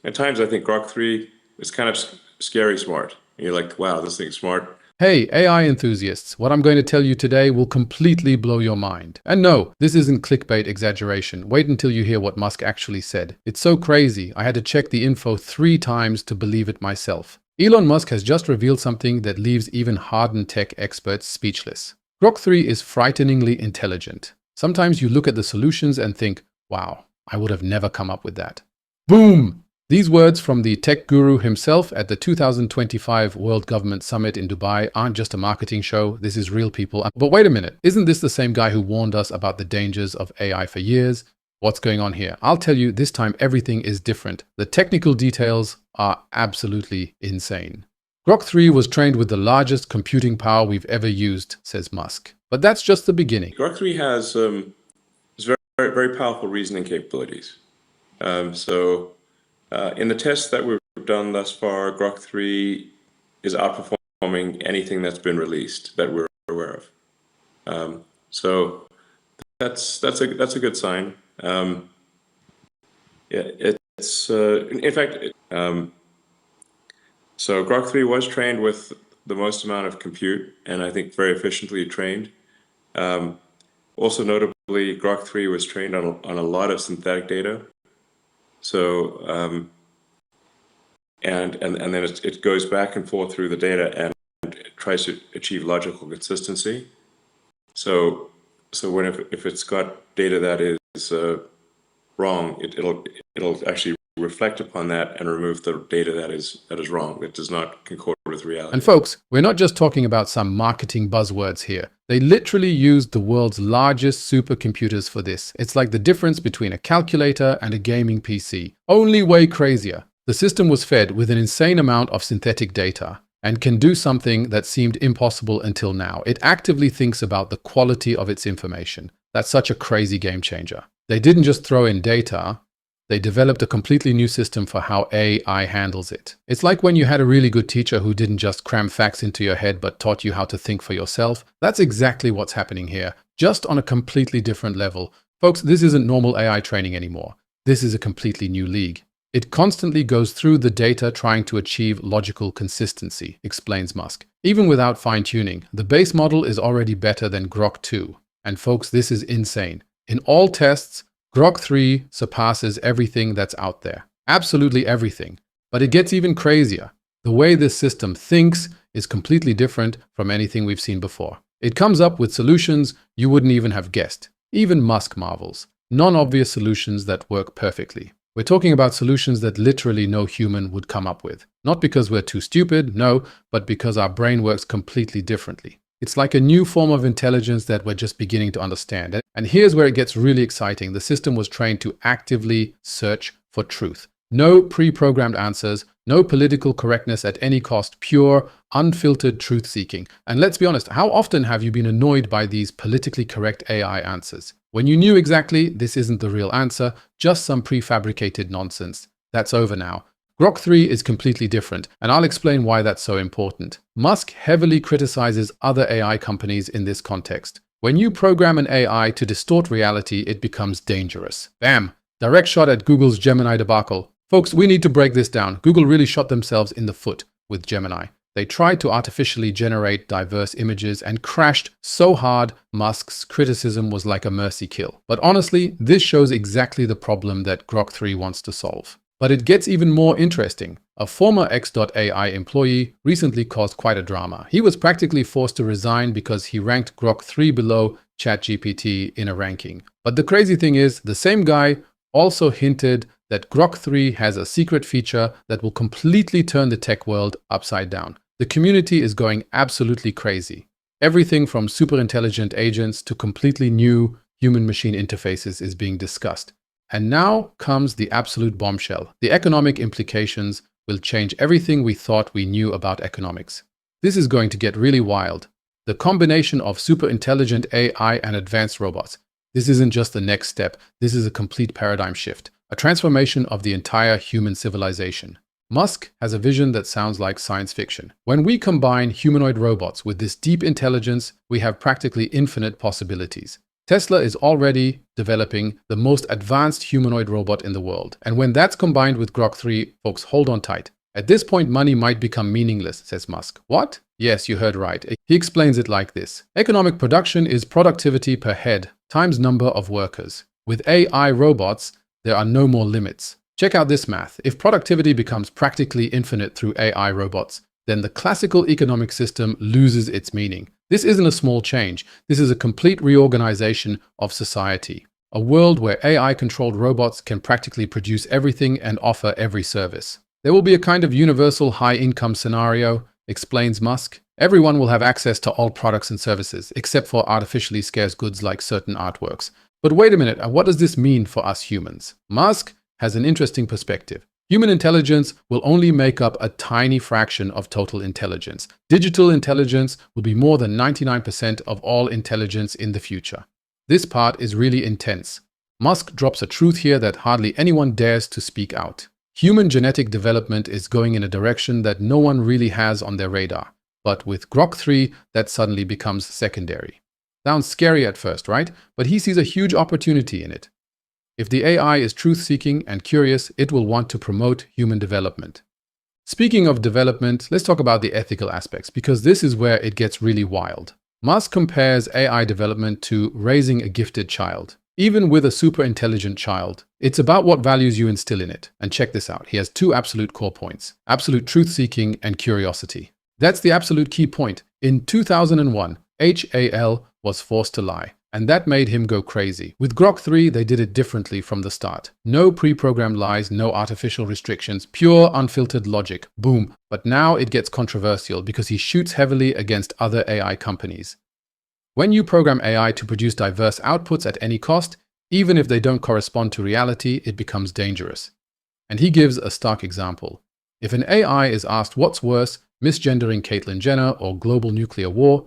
At times, I think Grok 3 is kind of scary smart. You're like, wow, this thing's smart. Hey, AI enthusiasts, what I'm going to tell you today will completely blow your mind. And no, this isn't clickbait exaggeration. Wait until you hear what Musk actually said. It's so crazy, I had to check the info 3 times to believe it myself. Elon Musk has just revealed something that leaves even hardened tech experts speechless. Grok 3 is frighteningly intelligent. Sometimes you look at the solutions and think, wow, I would have never come up with that. Boom! These words from the tech guru himself at the 2025 World Government Summit in Dubai aren't just a marketing show, this is real people. But wait a minute, isn't this the same guy who warned us about the dangers of AI for years? What's going on here? I'll tell you, this time everything is different. The technical details are absolutely insane. Grok 3 was trained with the largest computing power we've ever used, says Musk. But that's just the beginning. Grok 3 has very powerful reasoning capabilities. In the tests that we've done thus far, Grok 3 is outperforming anything that's been released that we're aware of. So that's a good sign. In fact, so Grok 3 was trained with the most amount of compute, and I think very efficiently trained. Also notably, Grok 3 was trained on a lot of synthetic data. So, and then it goes back and forth through the data and it tries to achieve logical consistency. So if it's got data that is wrong, it'll actually reflect upon that and remove the data that is wrong, that does not concord with reality. And folks, we're not just talking about some marketing buzzwords here. They literally used the world's largest supercomputers for this. It's like the difference between a calculator and a gaming PC, only way crazier. The system was fed with an insane amount of synthetic data and can do something that seemed impossible until now. It actively thinks about the quality of its information. That's such a crazy game changer. They didn't just throw in data, they developed a completely new system for how AI handles it. It's like when you had a really good teacher who didn't just cram facts into your head but taught you how to think for yourself. That's exactly what's happening here, just on a completely different level. Folks, this isn't normal AI training anymore. This is a completely new league. It constantly goes through the data trying to achieve logical consistency, explains Musk. Even without fine-tuning, the base model is already better than Grok 2. And folks, this is insane. In all tests, Grok 3 surpasses everything that's out there. Absolutely everything. But it gets even crazier. The way this system thinks is completely different from anything we've seen before. It comes up with solutions you wouldn't even have guessed. Even Musk marvels. Non-obvious solutions that work perfectly. We're talking about solutions that literally no human would come up with. Not because we're too stupid, no, but because our brain works completely differently. It's like a new form of intelligence that we're just beginning to understand. And here's where it gets really exciting. The system was trained to actively search for truth. No pre-programmed answers, no political correctness at any cost, pure, unfiltered truth-seeking. And let's be honest, how often have you been annoyed by these politically correct AI answers? When you knew exactly this isn't the real answer, just some prefabricated nonsense. That's over now. Grok 3 is completely different, and I'll explain why that's so important. Musk heavily criticizes other AI companies in this context. When you program an AI to distort reality, it becomes dangerous. Bam! Direct shot at Google's Gemini debacle. Folks, we need to break this down. Google really shot themselves in the foot with Gemini. They tried to artificially generate diverse images and crashed so hard, Musk's criticism was like a mercy kill. But honestly, this shows exactly the problem that Grok 3 wants to solve. But it gets even more interesting. A former X.AI employee recently caused quite a drama. He was practically forced to resign because he ranked Grok 3 below ChatGPT in a ranking. But the crazy thing is, the same guy also hinted that Grok 3 has a secret feature that will completely turn the tech world upside down. The community is going absolutely crazy. Everything from super intelligent agents to completely new human-machine interfaces is being discussed. And now comes the absolute bombshell. The economic implications will change everything we thought we knew about economics. This is going to get really wild. The combination of super intelligent AI and advanced robots. This isn't just the next step. This is a complete paradigm shift, a transformation of the entire human civilization. Musk has a vision that sounds like science fiction. When we combine humanoid robots with this deep intelligence, we have practically infinite possibilities. Tesla is already developing the most advanced humanoid robot in the world. And when that's combined with Grok 3, folks, hold on tight. At this point, money might become meaningless, says Musk. What? Yes, you heard right. He explains it like this. Economic production is productivity per head times number of workers. With AI robots, there are no more limits. Check out this math. If productivity becomes practically infinite through AI robots, then the classical economic system loses its meaning. This isn't a small change. This is a complete reorganization of society. A world where AI-controlled robots can practically produce everything and offer every service. There will be a kind of universal high-income scenario, explains Musk. Everyone will have access to all products and services, except for artificially scarce goods like certain artworks. But wait a minute, what does this mean for us humans? Musk has an interesting perspective. Human intelligence will only make up a tiny fraction of total intelligence. Digital intelligence will be more than 99% of all intelligence in the future. This part is really intense. Musk drops a truth here that hardly anyone dares to speak out. Human genetic development is going in a direction that no one really has on their radar. But with Grok 3, that suddenly becomes secondary. Sounds scary at first, right? But he sees a huge opportunity in it. If the AI is truth-seeking and curious, it will want to promote human development. Speaking of development, let's talk about the ethical aspects, because this is where it gets really wild. Musk compares AI development to raising a gifted child. Even with a super intelligent child, it's about what values you instill in it. And check this out. He has two absolute core points: absolute truth-seeking and curiosity. That's the absolute key point. In 2001, X.AI was forced to lie. And that made him go crazy. With Grok 3, they did it differently from the start. No pre-programmed lies, no artificial restrictions, pure unfiltered logic. Boom. But now it gets controversial because he shoots heavily against other AI companies. When you program AI to produce diverse outputs at any cost, even if they don't correspond to reality, it becomes dangerous. And he gives a stark example. If an AI is asked what's worse, misgendering Caitlyn Jenner or global nuclear war,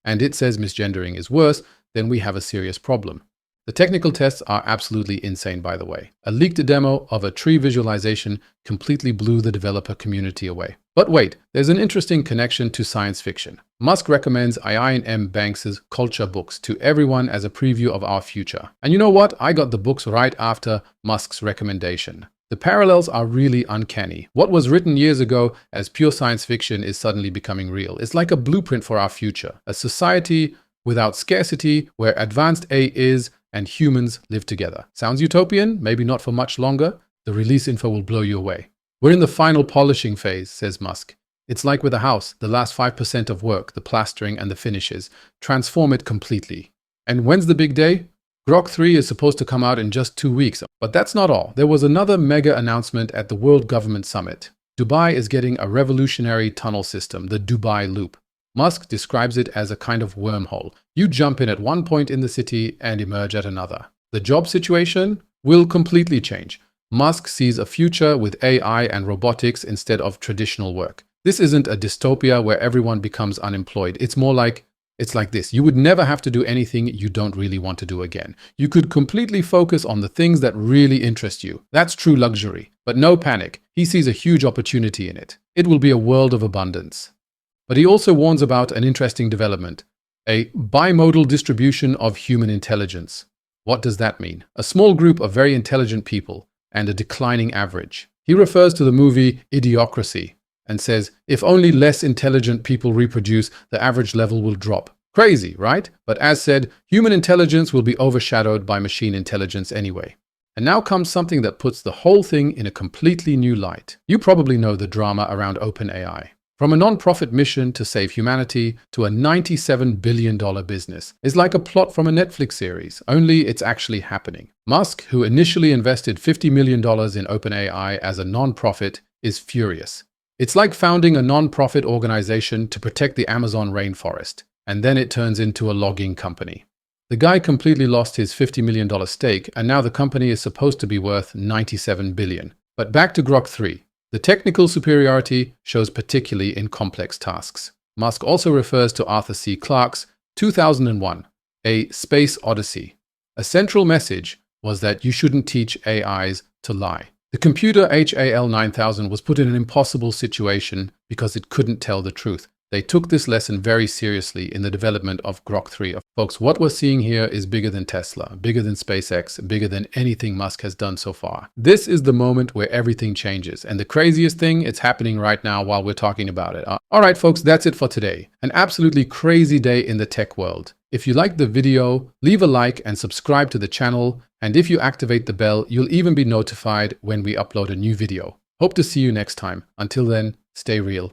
and it says misgendering is worse, then we have a serious problem. The technical tests are absolutely insane, by the way. A leaked demo of a tree visualization completely blew the developer community away. But wait, there's an interesting connection to science fiction. Musk recommends Ian M. Banks's Culture books to everyone as a preview of our future. And you know what? I got the books right after Musk's recommendation. The parallels are really uncanny. What was written years ago as pure science fiction is suddenly becoming real. It's like a blueprint for our future. A society without scarcity, where advanced AI is and humans live together. Sounds utopian? Maybe not for much longer. The release info will blow you away. We're in the final polishing phase, says Musk. It's like with a house, the last 5% of work, the plastering and the finishes, transform it completely. And when's the big day? Grok 3 is supposed to come out in just 2 weeks, but that's not all. There was another mega announcement at the World Government Summit. Dubai is getting a revolutionary tunnel system, the Dubai Loop. Musk describes it as a kind of wormhole. You jump in at one point in the city and emerge at another. The job situation will completely change. Musk sees a future with AI and robotics instead of traditional work. This isn't a dystopia where everyone becomes unemployed. It's like this. You would never have to do anything you don't really want to do again. You could completely focus on the things that really interest you. That's true luxury. But no panic. He sees a huge opportunity in it. It will be a world of abundance. But he also warns about an interesting development, a bimodal distribution of human intelligence. What does that mean? A small group of very intelligent people and a declining average. He refers to the movie Idiocracy and says, if only less intelligent people reproduce, the average level will drop. Crazy, right? But as said, human intelligence will be overshadowed by machine intelligence anyway. And now comes something that puts the whole thing in a completely new light. You probably know the drama around OpenAI. From a non-profit mission to save humanity to a $97 billion business. It's like a plot from a Netflix series, only it's actually happening. Musk, who initially invested $50 million in OpenAI as a non-profit, is furious. It's like founding a non-profit organization to protect the Amazon rainforest, and then it turns into a logging company. The guy completely lost his $50 million stake, and now the company is supposed to be worth $97 billion. But back to Grok 3. The technical superiority shows particularly in complex tasks. Musk also refers to Arthur C. Clarke's 2001, A Space Odyssey. A central message was that you shouldn't teach AIs to lie. The computer HAL 9000 was put in an impossible situation because it couldn't tell the truth. They took this lesson very seriously in the development of Grok 3. Folks, what we're seeing here is bigger than Tesla, bigger than SpaceX, bigger than anything Musk has done so far. This is the moment where everything changes. And the craziest thing, it's happening right now while we're talking about it. All right, folks, that's it for today. An absolutely crazy day in the tech world. If you liked the video, leave a like and subscribe to the channel. And if you activate the bell, you'll even be notified when we upload a new video. Hope to see you next time. Until then, stay real.